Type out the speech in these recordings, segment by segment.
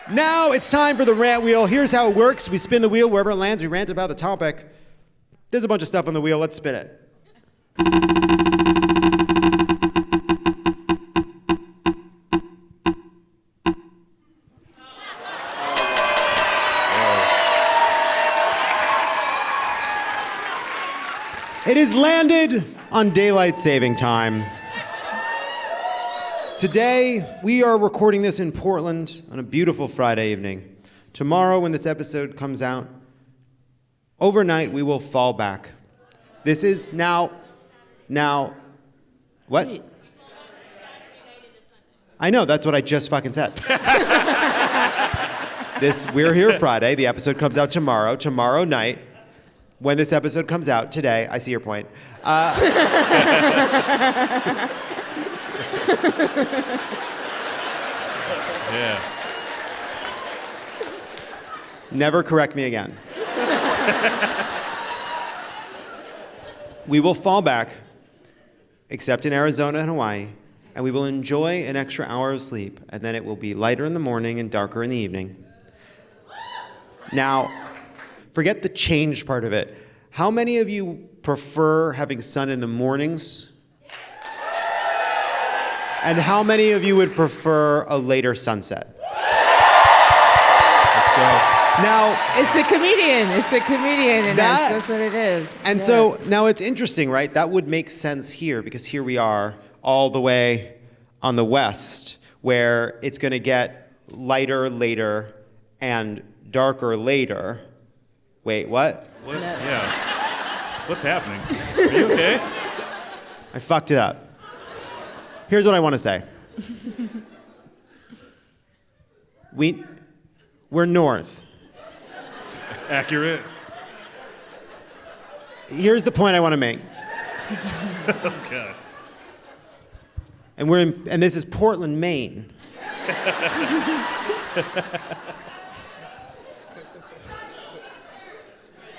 Now it's time for the rant wheel. Here's how it works. We spin the wheel. Wherever it lands, we rant about the topic. There's a bunch of stuff on the wheel. Let's spin it. It has landed on daylight saving time. Today, we are recording this in Portland on a beautiful Friday evening. Tomorrow, when this episode comes out, overnight, we will fall back. This is now, what? I know, that's what I just fucking said. We're here Friday, the episode comes out tomorrow night. When this episode comes out today, I see your point. Yeah. Never correct me again. We will fall back, except in Arizona and Hawaii, and we will enjoy an extra hour of sleep, and then it will be lighter in the morning and darker in the evening. Now, forget the change part of it. How many of you prefer having sun in the mornings? And how many of you would prefer a later sunset? Let's go. Now, it's the comedian, and that's what it is. And so now it's interesting, right? That would make sense here, because here we are all the way on the west, where it's going to get lighter later and darker later. Wait, what? What? Yeah. What's happening? Are you okay? I fucked it up. Here's what I want to say. We're north. Accurate. Here's the point I want to make. Okay. And this is Portland, Maine.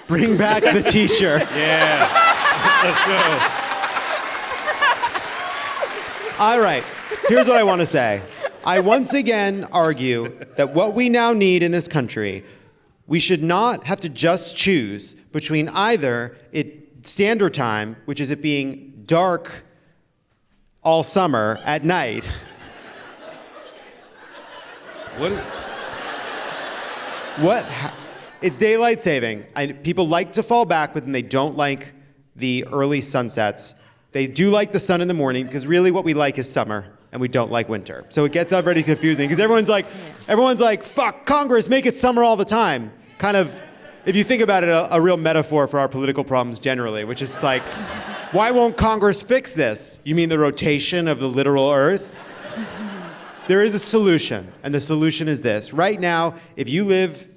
Bring back the teacher. Yeah. Let's go. All right. Here's what I want to say. I once again argue that what we now need in this country, we should not have to just choose between either standard time, which is it being dark all summer at night. What is... What? It's daylight saving. People like to fall back, but then they don't like the early sunsets. They do like the sun in the morning, because really what we like is summer, and we don't like winter. So it gets already confusing, because everyone's like, fuck Congress, make it summer all the time. Kind of, if you think about it, a real metaphor for our political problems generally, which is like, why won't Congress fix this? You mean the rotation of the literal earth? There is a solution, and the solution is this. Right now, if you live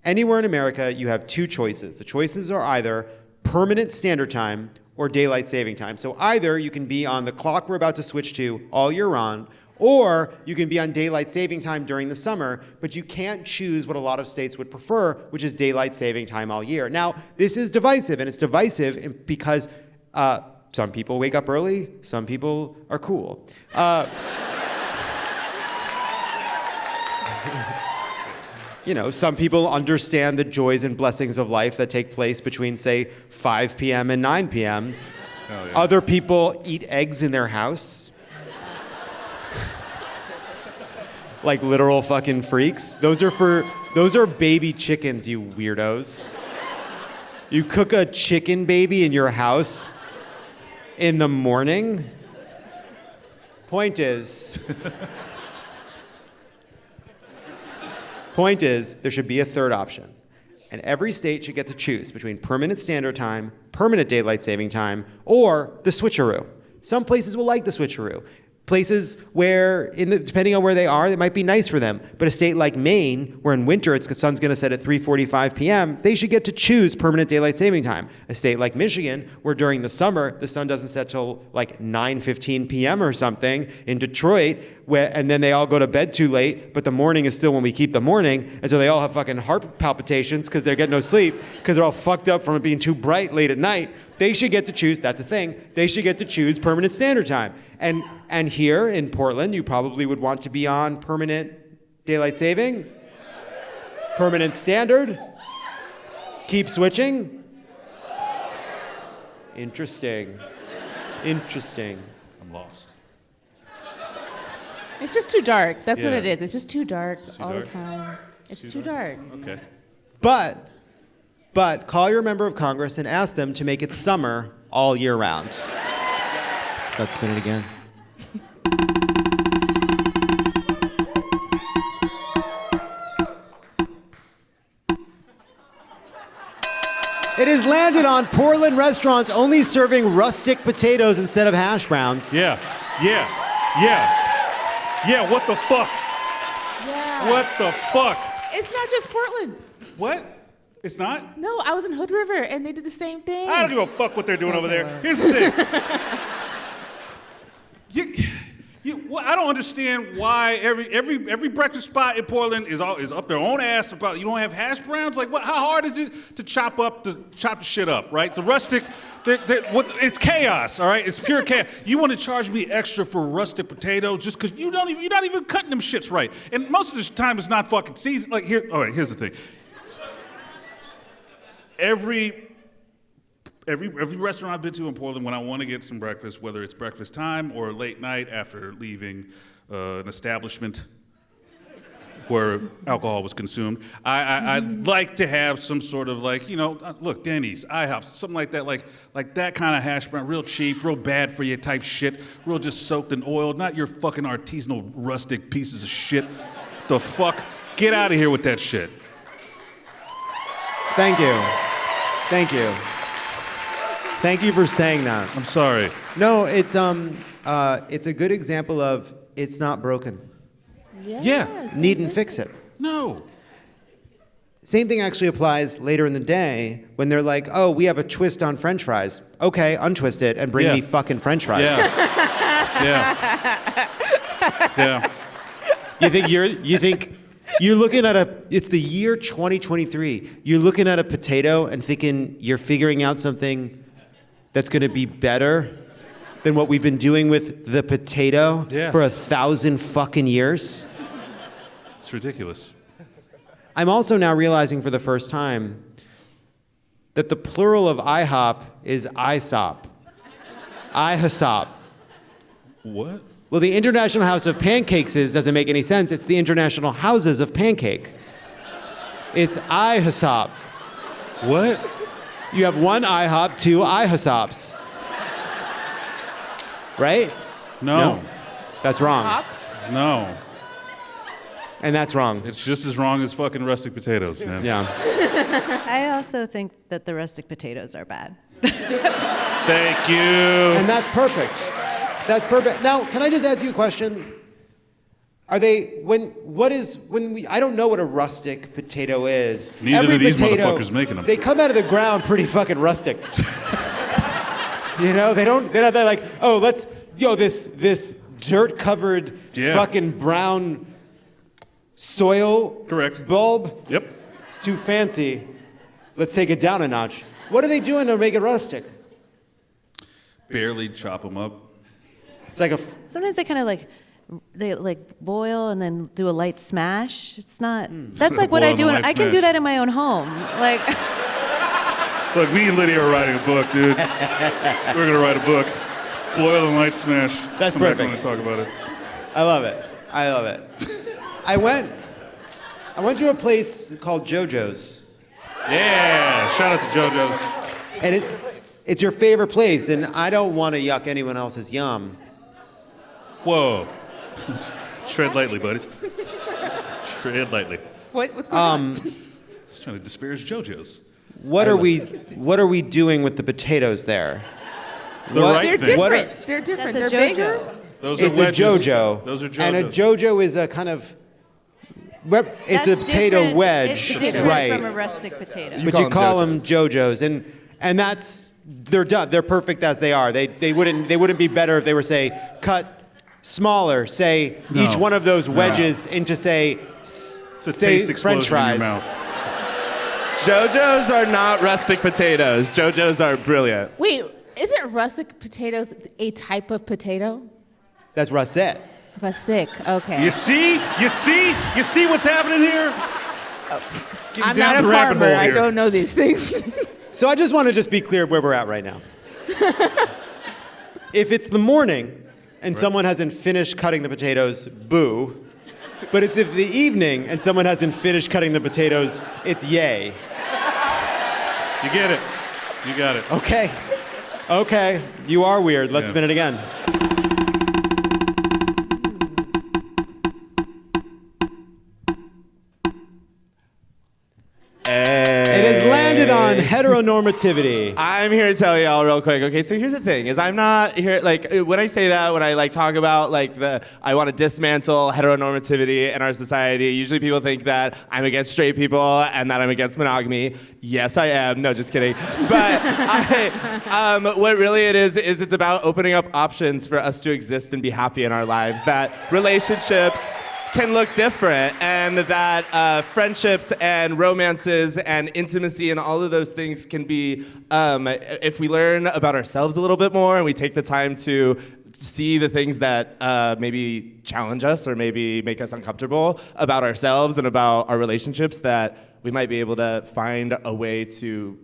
anywhere in America, you have two choices. The choices are either permanent standard time or daylight saving time. So either you can be on the clock we're about to switch to all year round, or you can be on daylight saving time during the summer, but you can't choose what a lot of states would prefer, which is daylight saving time all year. Now, this is divisive, and it's divisive because some people wake up early, some people are cool. Some people understand the joys and blessings of life that take place between, say, 5 p.m. and 9 p.m. Oh, yeah. Other people eat eggs in their house. Like literal fucking freaks. Those are baby chickens, you weirdos. You cook a chicken baby in your house in the morning? Point is, there should be a third option. And every state should get to choose between permanent standard time, permanent daylight saving time, or the switcheroo. Some places will like the switcheroo. Places where, depending on where they are, it might be nice for them. But a state like Maine, where in winter the sun's going to set at 3:45 p.m., they should get to choose permanent daylight saving time. A state like Michigan, where during the summer the sun doesn't set till like 9:15 p.m. or something. In Detroit, and then they all go to bed too late, but the morning is still when we keep the morning, and so they all have fucking heart palpitations because they're getting no sleep because they're all fucked up from it being too bright late at night. They should get to choose, that's a thing, they should get to choose permanent standard time. And here in Portland, you probably would want to be on permanent daylight saving. Permanent standard? Keep switching? Interesting. Interesting. I'm lost. It's just too dark. That's what Yeah. it is. It's just too dark too all dark? the time. It's too dark. Okay. But call your member of Congress and ask them to make it summer all year round. Let's spin it again. It has landed on Portland restaurants only serving rustic potatoes instead of hash browns. Yeah. What the fuck? Yeah. What the fuck? It's not just Portland. What? It's not? No, I was in Hood River and they did the same thing. I don't give a fuck what they're doing over there. well. Here's the thing. Well, I don't understand why every breakfast spot in Portland is up their own ass about you don't have hash browns. Like, what? How hard is it to chop the shit up? Right? The rustic, it's chaos. All right, it's pure chaos. You want to charge me extra for rustic potatoes just because you're not even cutting them shits right. And most of the time it's not fucking seasoned. Like here, all right. Here's the thing. Every restaurant I've been to in Portland, when I want to get some breakfast, whether it's breakfast time or late night after leaving an establishment where alcohol was consumed, I'd like to have some sort of look, Denny's, IHOP, something like that, like that kind of hash brown, real cheap, real bad for you type shit, real just soaked in oil, not your fucking artisanal rustic pieces of shit. The fuck? Get out of here with that shit. Thank you. Thank you for saying that. I'm sorry. No, it's a good example of it's not broken. Yeah. Needn't fix it. No. Same thing actually applies later in the day when they're like, oh, we have a twist on French fries. Okay, untwist it and bring Yeah. me fucking French fries. Yeah. You think you're looking at it's the year 2023. You're looking at a potato and thinking you're figuring out something that's going to be better than what we've been doing with the potato for 1,000 fucking years. It's ridiculous. I'm also now realizing for the first time that the plural of IHOP is ISOP. IHOSOP. What? Well, the International House of Pancakes doesn't make any sense. It's the International Houses of Pancake. It's IHOSOP. What? You have one IHOP, two IHOSOPs. Right? No. That's wrong. Hops? No. And that's wrong. It's just as wrong as fucking rustic potatoes, man. Yeah. I also think that the rustic potatoes are bad. Thank you. And that's perfect. That's perfect. Now, can I just ask you a question? I don't know what a rustic potato is. Neither do these motherfuckers making them. They come out of the ground pretty fucking rustic. They're not like, oh, this dirt-covered fucking brown soil Correct. bulb. Yep. It's too fancy. Let's take it down a notch. What are they doing to make it rustic? Barely chop them up. It's like Sometimes they kind of they boil and then do a light smash. It's not. That's like what Boil I and do. a light I can do smash. that in my own home. Like. Look, me and Lydia are writing a book, dude. We're gonna write a book. Boil and light smash. That's Come back perfect. when I talk about it. I love it. I went to a place called JoJo's. Yeah. Shout out to JoJo's. And it's your favorite place, and I don't want to yuck anyone else's yum. Whoa. Tread lightly, buddy. Tread lightly. What's going on? Just trying to disparage JoJo's. What are we doing with the potatoes there? The right They're thing. different. They're different. That's a They're JoJo. bigger. Those are It's a wedges. JoJo. Those are JoJo's. And a JoJo is a kind of it's a That's potato different- wedge, It's different right? from a rustic potato. But you call them JoJo's, and that's they're done. They're perfect as they are. They wouldn't be better if they were, say, cut smaller. Say each one of those wedges into say It's a say taste French explosion in your fries. mouth. JoJo's are not rustic potatoes. JoJo's are brilliant. Wait, isn't rustic potatoes a type of potato? That's russet. Rustic. Okay. You see what's happening here? I'm not a farmer. I don't know these things. So I just want to be clear where we're at right now. If it's the morning and someone hasn't finished cutting the potatoes, boo. But it's if the evening and someone hasn't finished cutting the potatoes, it's yay. You get it. You got it. Okay. You are weird. Let's spin it again. It has landed on heteronormativity. I'm here to tell y'all real quick. Okay, so here's the thing: is I'm not here like when I say that, when I like talk about like I want to dismantle heteronormativity in our society. Usually, people think that I'm against straight people and that I'm against monogamy. Yes, I am. No, just kidding. But what really it is it's about opening up options for us to exist and be happy in our lives. That relationships can look different, and that friendships and romances and intimacy and all of those things can be, if we learn about ourselves a little bit more and we take the time to see the things that maybe challenge us or maybe make us uncomfortable about ourselves and about our relationships, that we might be able to find a way to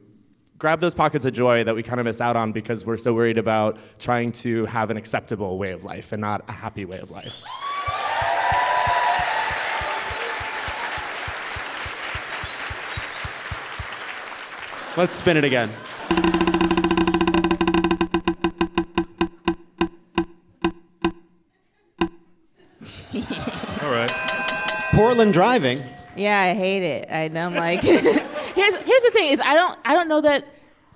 grab those pockets of joy that we kind of miss out on because we're so worried about trying to have an acceptable way of life and not a happy way of life. Let's spin it again. All right. Portland driving. Yeah, I hate it. I'm like, here's the thing is I don't know that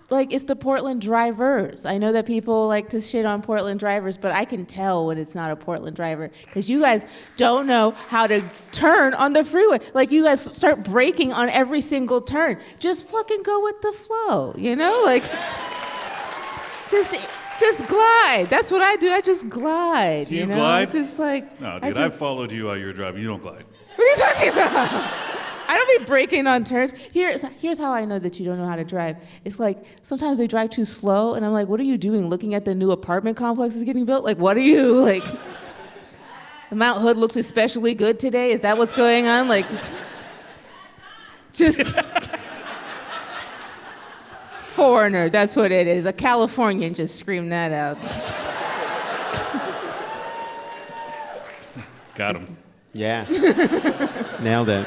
like it's the Portland drivers. I know that people like to shit on Portland drivers, but I can tell when it's not a Portland driver because you guys don't know how to turn on the freeway. Like you guys start braking on every single turn. Just fucking go with the flow, you know? Like just glide. That's what I do. I just glide. You know? glide? It's just like No, dude, I've followed you while you were driving. You don't glide. What are you talking about? I don't be braking on turns. Here's how I know that you don't know how to drive. It's like sometimes they drive too slow, and I'm like, what are you doing? Looking at the new apartment complexes getting built? Like, what are you like? The Mount Hood looks especially good today. Is that what's going on? Like, just foreigner. That's what it is. A Californian just screamed that out. Got him. Yeah. Nailed it.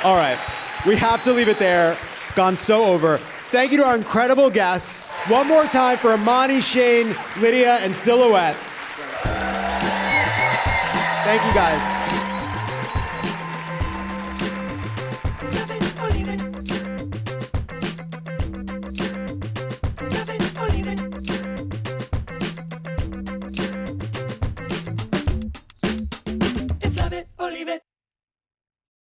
All right. We have to leave it there. Gone so over. Thank you to our incredible guests. One more time for Imani, Shain, Lydia, and Silhouette. Thank you guys.